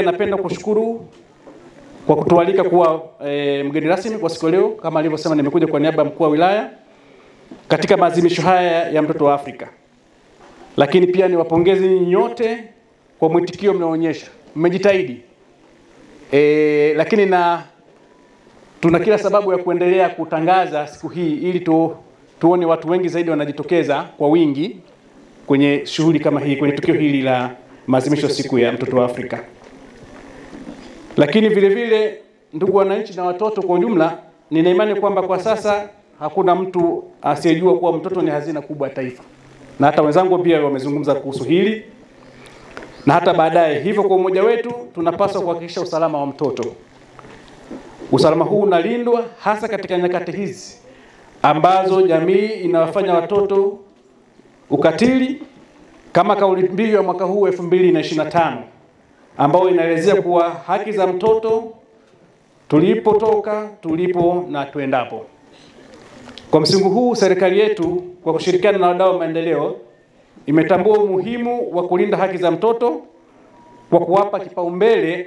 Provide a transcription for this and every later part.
Napenda kushukuru kwa kutualika kuwa mgeni rasmi kwa siku leo. Kama alivyosema, nimekuja kwa niaba ya mkuu wa wilaya katika maadhimisho haya ya mtoto wa Afrika. Lakini pia niwapongeze nyote kwa mwitikio mnaoonyesha. Mmejitahidi. Lakini tuna kila sababu ya kuendelea kutangaza siku hii ili tuone watu wengi zaidi wanajitokeza kwa wingi kwenye shughuli kama hii, kwenye tukio hili la maadhimisho siku ya mtoto wa Afrika. Lakini vile vile, ndugu wananchi na watoto kwa ujumla, nina imani kwamba kwa sasa hakuna mtu asiyejua kuwa mtoto ni hazina kubwa ya taifa. Na hata wenzangu pia wamezungumza kuhusu hili. Na hata baadaye, hivyo kwa umoja wetu tunapaswa kuhakikisha usalama wa mtoto. Usalama huu unalindwa hasa katika nyakati hizi ambazo jamii inawafanya watoto ukatili, kama kauli mbiu ya mwaka huu 2025 ambao inaelezea kuwa haki za mtoto tulipotoka, tulipo na tuendapo. Kwa msingi huu, serikali yetu kwa kushirikiana na wadau wa maendeleo imetambua umuhimu wa kulinda haki za mtoto kwa kuwapa kipaumbele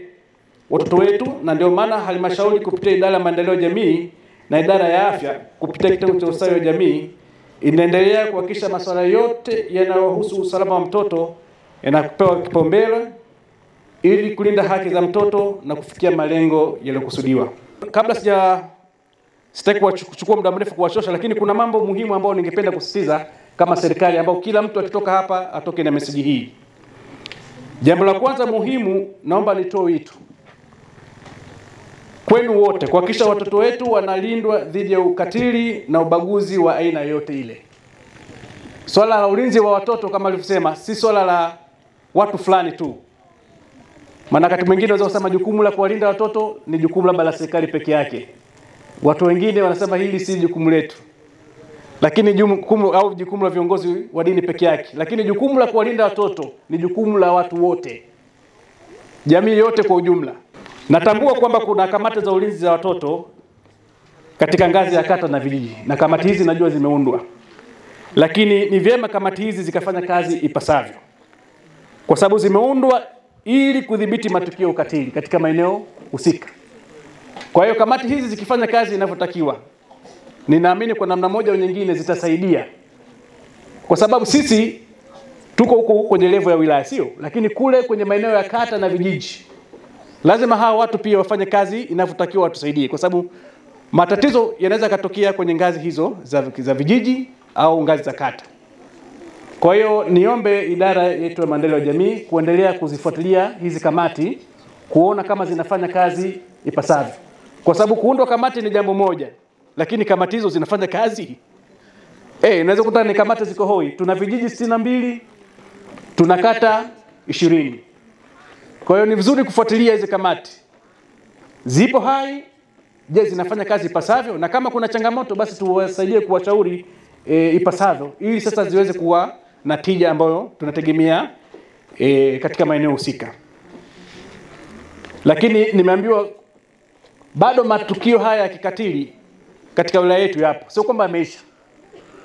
watoto wetu, na ndio maana halmashauri kupitia idara ya maendeleo ya jamii na idara ya afya kupitia kitengo cha ustawi wa jamii inaendelea kuhakikisha masuala yote yanayohusu usalama wa mtoto yanapewa kipaumbele ili kulinda haki za mtoto na kufikia malengo yaliyokusudiwa. Kabla sitaki kuchukua muda mrefu kuwachosha, lakini kuna mambo muhimu ambayo ningependa kusisitiza kama serikali, ambao kila mtu akitoka hapa atoke na message hii. Jambo la kwanza muhimu, naomba nitoe wito kwenu wote kuhakikisha watoto wetu wanalindwa dhidi ya ukatili na ubaguzi wa aina yote ile. Swala la ulinzi wa watoto kama alivyosema, si swala la watu fulani tu. Maana wakati mwingine wanaweza kusema jukumu la kuwalinda watoto ni jukumu la serikali peke yake. Watu wengine wanasema hili si jukumu letu. Lakini jukumu la viongozi wa dini peke yake. Lakini jukumu la kuwalinda watoto ni jukumu la watu wote. Jamii yote kwa ujumla. Natambua kwamba kuna kamati za ulinzi za watoto katika ngazi ya kata na vijiji, na kamati hizi najua zimeundwa. Lakini ni vyema kamati hizi zikafanya kazi ipasavyo, kwa sababu zimeundwa ili kudhibiti matukio ya ukatili katika maeneo husika. Kwa hiyo kamati hizi zikifanya kazi inavyotakiwa, ninaamini kwa namna moja au nyingine zitasaidia. Kwa sababu sisi tuko huko kwenye level ya wilaya, sio? Lakini kule kwenye maeneo ya kata na vijiji lazima hawa watu pia wafanye kazi inavyotakiwa, watusaidie, kwa sababu matatizo yanaweza katokea kwenye ngazi hizo za vijiji au ngazi za kata. Kwa hiyo niombe idara yetu ya maendeleo ya jamii kuendelea kuzifuatilia hizi kamati, kuona kama zinafanya kazi ipasavyo. Kwa sababu kuundwa kamati ni jambo moja, lakini kamati hizo zinafanya kazi. Unaweza kukuta ni kamati ziko hoi. Tuna vijiji 62, tuna kata 20. Kwa hiyo ni vizuri kufuatilia hizi kamati. Zipo hai, je, zinafanya kazi ipasavyo? Na kama kuna changamoto basi tuwasaidie kuwashauri ipasavyo ili sasa ziweze kuwa na tija ambayo tunategemea katika maeneo husika. Lakini nimeambiwa bado matukio haya ya kikatili katika wilaya yetu yapo. Sio kwamba yameisha.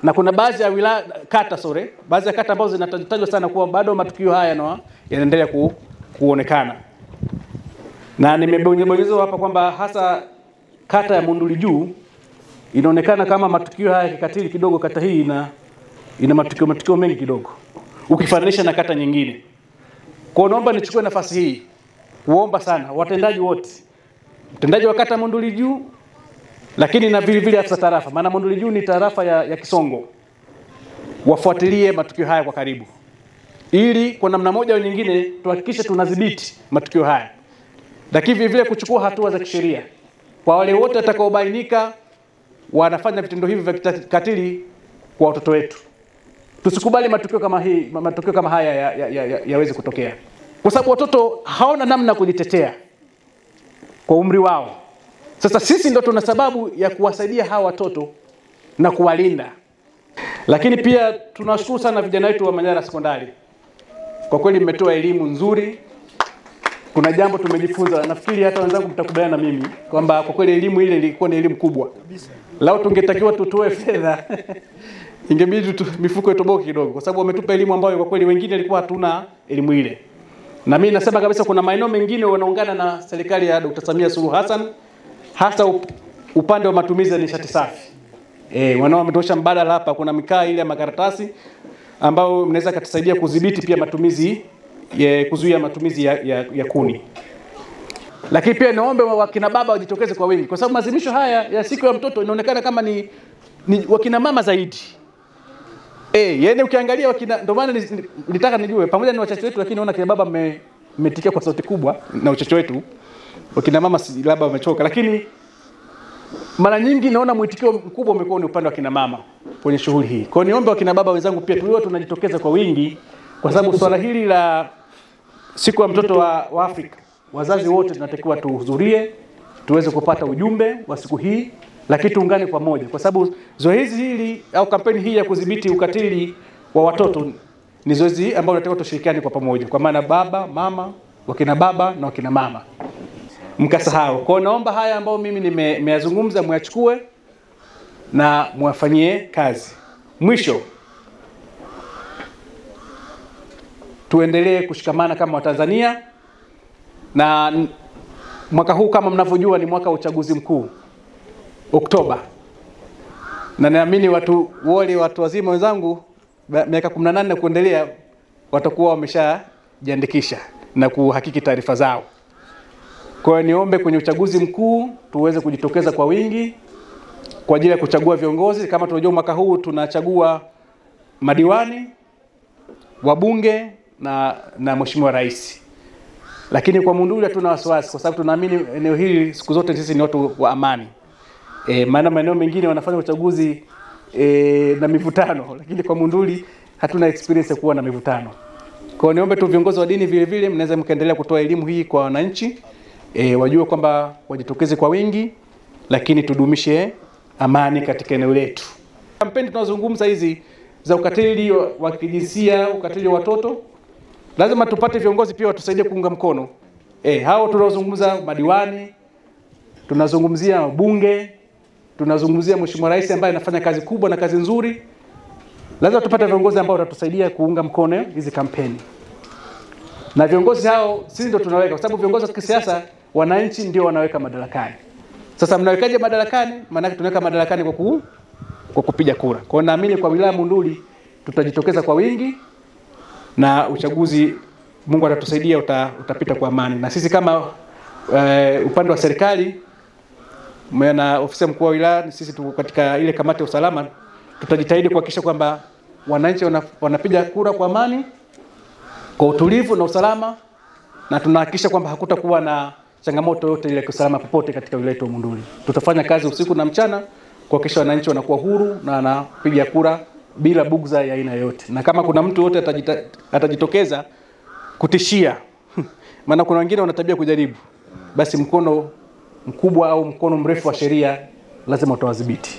Na kuna baadhi ya baadhi ya kata ambazo zinatajwa sana kuwa bado matukio haya yanaendelea kuonekana. Na nimebonyeza hapa kwamba hasa kata ya Monduli Juu inaonekana kama matukio haya ya kikatili kidogo, kata hii ina matukio mengi kidogo ukifananisha na kata nyingine. Kwa naomba nichukue nafasi hii kuomba sana watendaji wote, mtendaji wa kata Monduli Juu, lakini na vile vile afisa tarafa, maana Monduli Juu ni tarafa ya Kisongo, wafuatilie matukio haya kwa karibu ili kwa namna moja au nyingine tuhakikishe tunadhibiti matukio haya. Lakini vile vile kuchukua hatua za kisheria kwa wale wote watakaobainika wanafanya vitendo hivi vya kikatili kwa watoto wetu. Tusikubali matukio kama haya yaweze kutokea. Kwa sababu watoto hawana namna kujitetea kwa umri wao. Sasa sisi ndio tuna sababu ya kuwasaidia hawa watoto na kuwalinda. Lakini pia tunashukuru sana vijana wetu wa Manyara Sekondari. Kwa kweli mmetoa elimu nzuri. Kuna jambo tumejifunza. Nafikiri hata wenzangu mtakubaliana na mimi kwamba kwa kweli elimu ile ilikuwa ni elimu kubwa. Lao tungetakiwa tutoe fedha ingebidi mifuko itoboke kidogo, kwa sababu wametupa elimu ambayo kwa kweli wengine walikuwa hatuna elimu ile. Na mimi nasema kabisa kuna maeneo mengine wanaungana na serikali ya Dr. Samia Suluhu Hassan, hasa upande wa matumizi ya nishati safi. Wanao wametosha mbadala hapa, kuna mikaa ile ya makaratasi ambao mnaweza kutusaidia kudhibiti pia matumizi kuzuia matumizi ya kuni. Lakini pia naombe wakina baba wajitokeze kwa wingi, kwa sababu maadhimisho haya ya siku ya mtoto inaonekana kama ni wakina mama zaidi. Yaani ukiangalia wakina, ndio maana nilitaka nijue pamoja ni wachache wetu, lakini naona kina baba mmetikia kwa sauti kubwa na uchache wetu. Wakina mama labda wamechoka, lakini mara nyingi naona mwitikio mkubwa umekuwa ni upande wa kina mama kwenye shughuli hii. Kwa hiyo niombe wakina baba wenzangu pia tuwe tunajitokeza kwa wingi, kwa sababu swala hili la siku ya mtoto wa Afrika, wazazi wote tunatakiwa tuhudhurie, tuweze kupata ujumbe wa siku hii, lakini tuungane pamoja, kwa sababu zoezi hili au kampeni hii ya kudhibiti ukatili wa watoto ni zoezi ambalo tunatakiwa tushirikiane kwa pamoja, kwa maana baba, mama, wakina baba na wakina mama. Mkasahau. Kwa naomba haya ambao mimi nimeyazungumza mwachukue na mwafanyie kazi. Mwisho, tuendelee kushikamana kama Watanzania, na mwaka huu kama mnavyojua ni mwaka wa uchaguzi mkuu Oktoba. Na naamini watu wazima wenzangu miaka 18 kuendelea watakuwa wameshajiandikisha na kuhakiki taarifa zao. Kwa hiyo niombe kwenye uchaguzi mkuu tuweze kujitokeza kwa wingi kwa ajili ya kuchagua viongozi. Kama tunajua mwaka huu tunachagua madiwani, wabunge na Mheshimiwa Rais. Lakini kwa Monduli hatuna wasiwasi, kwa sababu tunaamini eneo hili siku zote sisi ni watu wa amani. Maana maeneo mengine wanafanya uchaguzi na mivutano, lakini kwa Monduli hatuna experience ya kuwa na mivutano. Kwa hiyo niombe tu viongozi wa dini vile vile mnaweza mkaendelea kutoa elimu hii kwa wananchi, wajue kwamba wajitokeze kwa wingi, lakini tudumishe amani katika eneo letu. Kampeni tunazungumza hizi za ukatili wa kijinsia, ukatili wa watoto, lazima tupate viongozi pia watusaidie kuunga mkono. Hao tunazungumza madiwani, tunazungumzia bunge, tunazungumzia Mheshimiwa Rais ambaye anafanya kazi kubwa na kazi nzuri. Lazima tupate viongozi ambao watatusaidia kuunga mkono hizi kampeni. Na viongozi hao sisi ndio tunaweka, kwa sababu viongozi wa kisiasa wananchi ndio wanaweka madarakani. Sasa mnawekaje madarakani? Maana tunaweka madarakani kwa kupiga kura. Kwa hiyo naamini kwa wilaya Monduli tutajitokeza kwa wingi na uchaguzi Mungu atatusaidia utapita kwa amani. Na sisi kama upande wa serikali na ofisi ya mkuu wa wilaya, sisi tuko katika ile kamati ya usalama, tutajitahidi kuhakikisha kwamba wananchi wanapiga kura kwa amani, kwa utulivu na usalama, na tunahakikisha kwamba hakutakuwa na changamoto yote ile ya usalama popote katika wilaya ya Monduli. Tutafanya kazi usiku na mchana kuhakikisha wananchi wanakuwa huru na wanapiga kura bila bugza ya aina yoyote. Na kama kuna mtu yote atajitokeza kutishia maana kuna wengine wanatabia kujaribu, basi mkono mkubwa au mkono mrefu wa sheria lazima utawadhibiti.